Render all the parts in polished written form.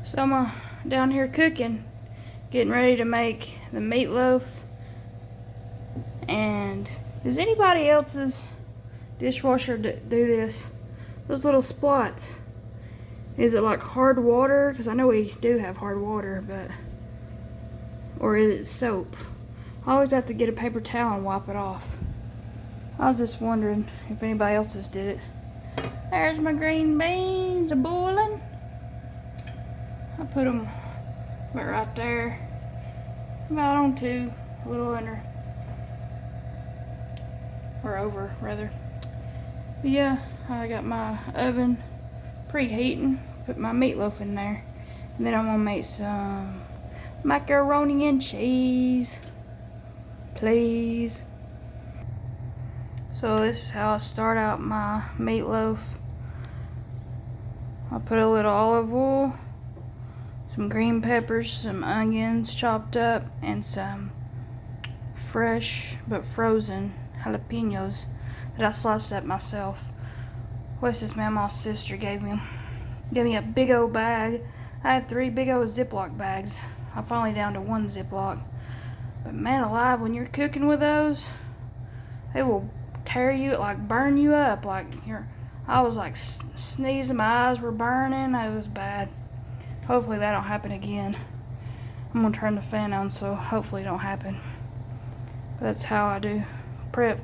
So I'm down here cooking, getting ready to make the meatloaf. And does anybody else's dishwasher do this? Those little splots. Is it like hard water? Because I know we do have hard water, but... Or is it soap? I always have to get a paper towel and wipe it off. I was just wondering if anybody else's did it. There's my green beans a-boiling. I put them right there. About on 2, a little under. Or over, rather. But yeah, I got my oven preheating. Put my meatloaf in there. And then I'm gonna make some macaroni and cheese. Please. So this is how I start out my meatloaf. I put a little olive oil, some green peppers, some onions chopped up, and some fresh but frozen jalapenos that I sliced up myself. What's this Mama's sister gave me a big old bag. I had 3 big old Ziploc bags. I finally down to 1 Ziploc. But man alive, when you're cooking with those, they will tear you, like burn you up. I was like sneezing, my eyes were burning. It was bad. Hopefully that don't happen again. I'm gonna turn the fan on so hopefully it don't happen. But that's how I do prep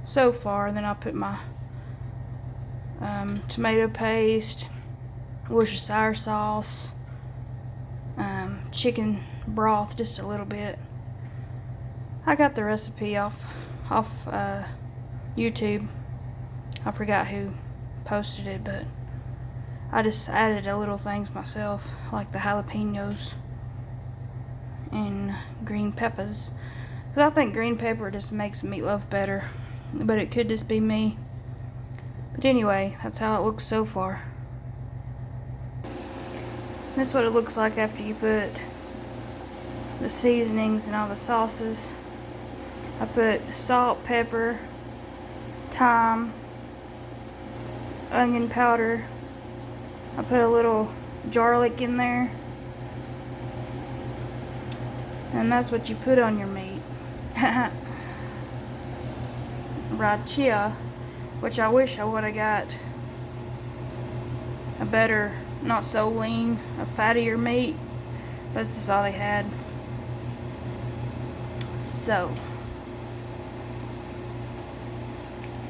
so far. Then I'll put my tomato paste, Worcestershire sauce, chicken broth, just a little bit. I got the recipe off YouTube. I forgot who posted it, but I just added a little things myself, like the jalapenos and green peppers. Because I think green pepper just makes meatloaf better, but it could just be me. But anyway, that's how it looks so far. This is what it looks like after you put the seasonings and all the sauces. I put salt, pepper, thyme, onion powder. I put a little garlic in there. And that's what you put on your meat. Rachia, which I wish I would have got a better, not so lean, a fattier meat. But this is all they had. So.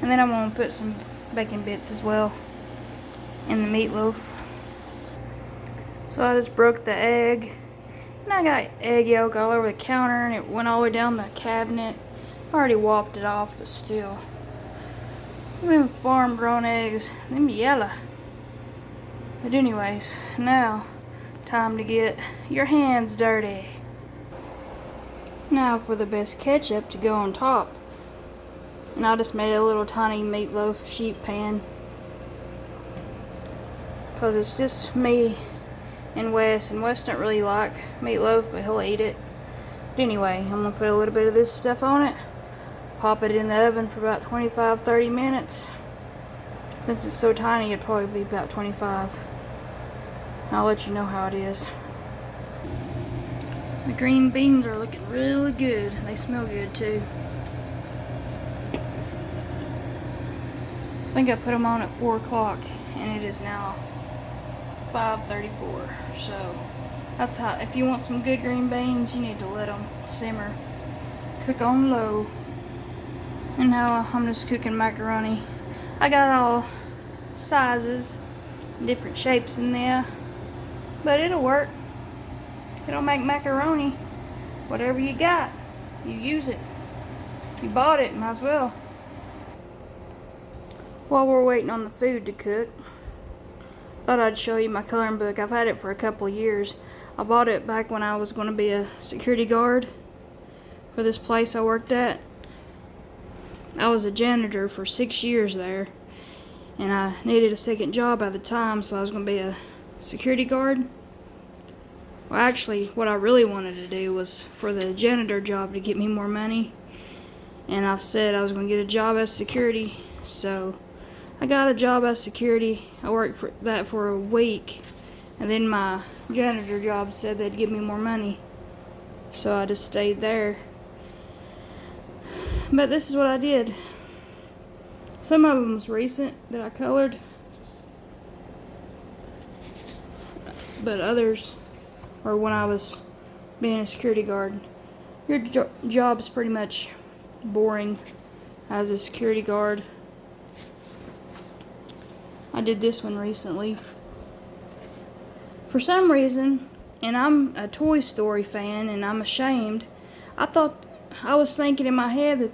And then I'm going to put some bacon bits as well in the meatloaf. So I just broke the egg. And I got egg yolk all over the counter and it went all the way down the cabinet. I already whopped it off, but still. Them farm grown eggs, them yellow. But anyways, now time to get your hands dirty. Now for the best ketchup to go on top. And I just made a little tiny meatloaf sheet pan. Because it's just me and Wes. And Wes don't really like meatloaf, but he'll eat it. But anyway, I'm going to put a little bit of this stuff on it. Pop it in the oven for about 25-30 minutes. Since it's so tiny, it'll probably be about 25. I'll let you know how it is. The green beans are looking really good. They smell good too. I think I put them on at 4 o'clock and it is now 5:34. So that's how, if you want some good green beans, you need to let them simmer. Cook on low. And now I'm just cooking macaroni. I got all sizes, different shapes in there, but it'll work. It'll make macaroni. Whatever you got, you use it. You bought it, might as well. While we're waiting on the food to cook, thought I'd show you my coloring book. I've had it for a couple of years. I bought it back when I was going to be a security guard for this place I worked at. I was a janitor for 6 years there, and I needed a second job at the time, so I was going to be a security guard. Well, actually, what I really wanted to do was for the janitor job to get me more money, and I said I was going to get a job as security, so I got a job as security. I worked for that for a week, and then my janitor job said they'd give me more money. So I just stayed there. But this is what I did. Some of them was recent that I colored. But others were when I was being a security guard. Your job's pretty much boring as a security guard. I did this one recently. For some reason, and I'm a Toy Story fan and I'm ashamed, I was thinking in my head that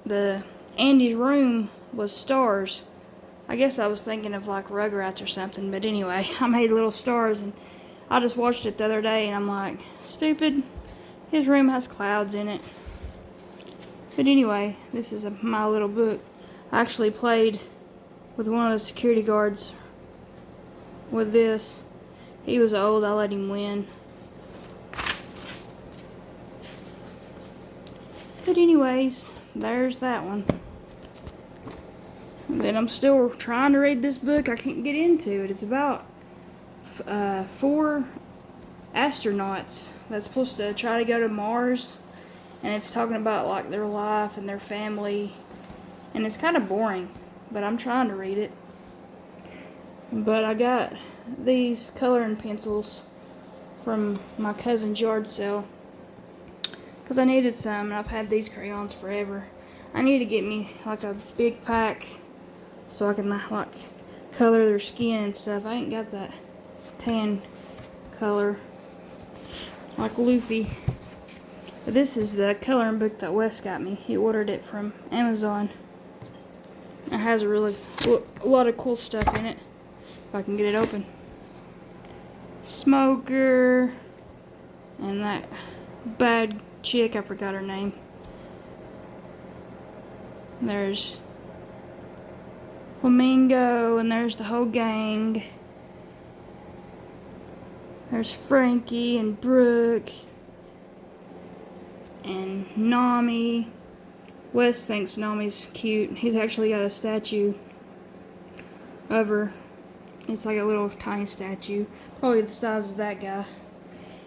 the Andy's room was stars. I guess I was thinking of like Rugrats or something, but anyway, I made little stars and I just watched it the other day and I'm like, stupid, his room has clouds in it. But anyway, this is my little book. I actually played with one of the security guards with this. He was old, I let him win. But anyways, there's that one. And then I'm still trying to read this book. I can't get into it. It's about 4 astronauts that's supposed to try to go to Mars. And it's talking about like their life and their family. And it's kind of boring, but I'm trying to read it. But I got these coloring pencils from my cousin's yard sale because I needed some, and I've had these crayons forever. I need to get me like a big pack so I can like color their skin and stuff. I ain't got that tan color like Luffy. But this is the coloring book that Wes got me. He ordered it from Amazon. It has a lot of cool stuff in it. If I can get it open. Smoker. And that bad chick, I forgot her name. There's Flamingo, and there's the whole gang. There's Frankie and Brooke. And Nami. Wes thinks Nami's cute. He's actually got a statue of her. It's like a little tiny statue, probably the size of that guy,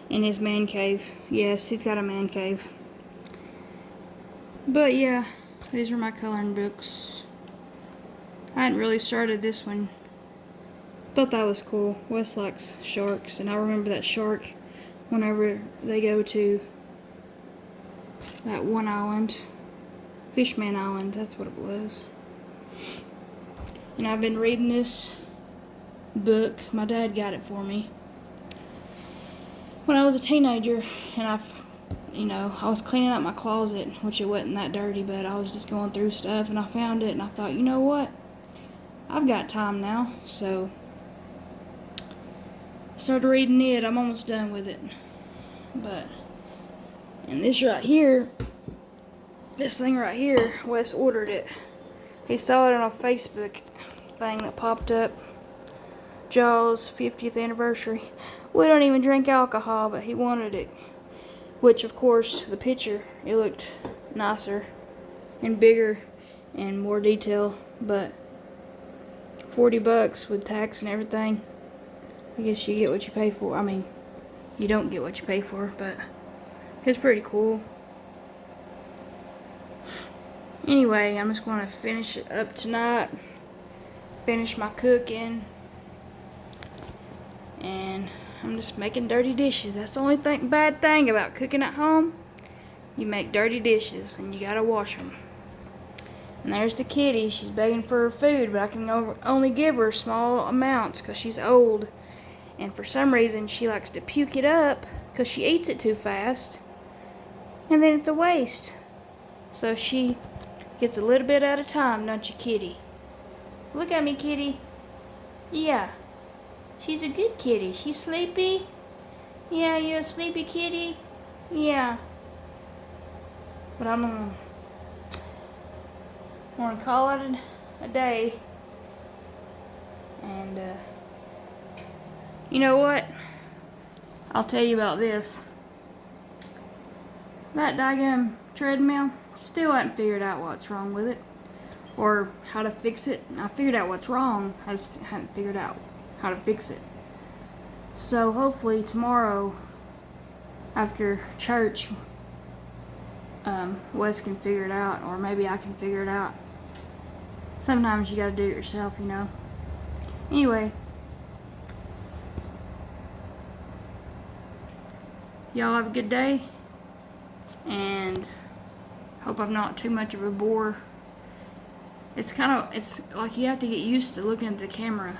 in his man cave. Yes, he's got a man cave. But yeah, these are my coloring books. I hadn't really started this one. Thought that was cool. Wes likes sharks, and I remember that shark whenever they go to that one island. Fishman Island, that's what it was. And I've been reading this book. My dad got it for me when I was a teenager, and I was cleaning out my closet, which it wasn't that dirty, but I was just going through stuff, and I found it, and I thought, you know what? I've got time now, so I started reading it. I'm almost done with it. And this right here, this thing right here, Wes ordered it. He saw it on a Facebook thing that popped up. Jaws 50th anniversary. We don't even drink alcohol, but he wanted it. Which, of course, the picture, it looked nicer and bigger and more detail, but $40 with tax and everything. I guess you get what you pay for. I mean, you don't get what you pay for, but it's pretty cool. Anyway, I'm just going to finish it up tonight. Finish my cooking. And I'm just making dirty dishes. That's the only bad thing about cooking at home. You make dirty dishes and you gotta wash them. And there's the kitty. She's begging for her food, but I can only give her small amounts because she's old. And for some reason, she likes to puke it up because she eats it too fast. And then it's a waste. So she gets a little bit at a time, don't you, kitty? Look at me, kitty. Yeah. She's a good kitty. She's sleepy? Yeah, you a sleepy kitty? Yeah. But I'm gonna call it a day. And, you know what? I'll tell you about this. That daggum treadmill, still haven't figured out what's wrong with it. Or how to fix it. I figured out what's wrong. I just haven't figured out how to fix it. So hopefully tomorrow after church, Wes can figure it out, or maybe I can figure it out. Sometimes you gotta do it yourself, you know. Anyway, y'all have a good day, and hope I'm not too much of a bore. It's like you have to get used to looking at the camera.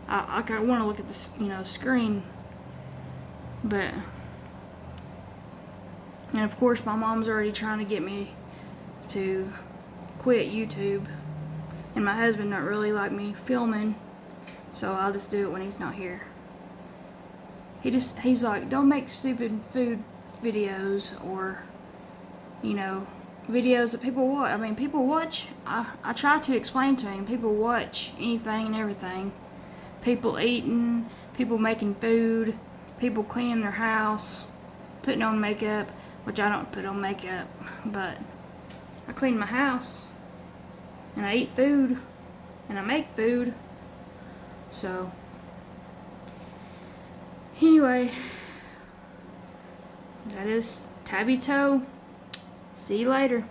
I want to look at the screen, but and of course my mom's already trying to get me to quit YouTube, and my husband don't really like me filming, so I'll just do it when he's not here. He's like, don't make stupid food videos, or videos that people watch. I mean, people watch. I try to explain to him, people watch anything and everything. People eating, people making food, people cleaning their house, putting on makeup, which I don't put on makeup, but I clean my house, and I eat food, and I make food. So, anyway, that is Tabby Toe. See you later.